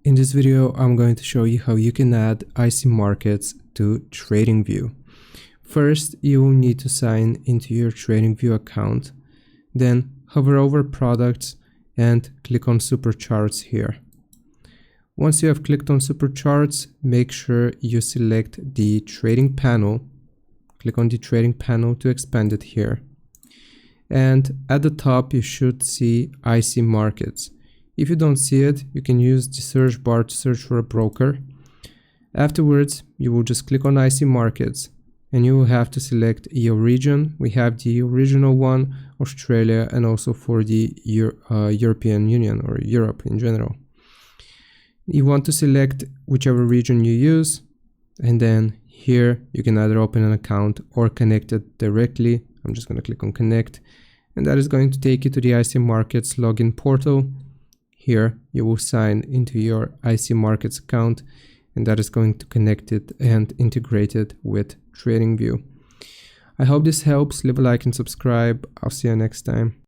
In this video, I'm going to show you how you can add IC markets to TradingView. First, you will need to sign into your TradingView account, then hover over Products and click on Supercharts here. Once you have clicked on Supercharts, make sure you select the trading panel. Click on the trading panel to expand it here. And at the top, you should see IC markets. If you don't see it, you can use the search bar to search for a broker. Afterwards, you will just click on IC markets and you will have to select your region. We have the original one, Australia, and also for the European Union or Europe in general. You want to select whichever region you use, and then here you can either open an account or connect it directly. I'm just going to click on connect, and that is going to take you to the IC markets login portal. Here you will sign into your IC markets account, and that is going to connect it and integrate it with TradingView. I hope this helps. Leave a like and subscribe. I'll see you next time.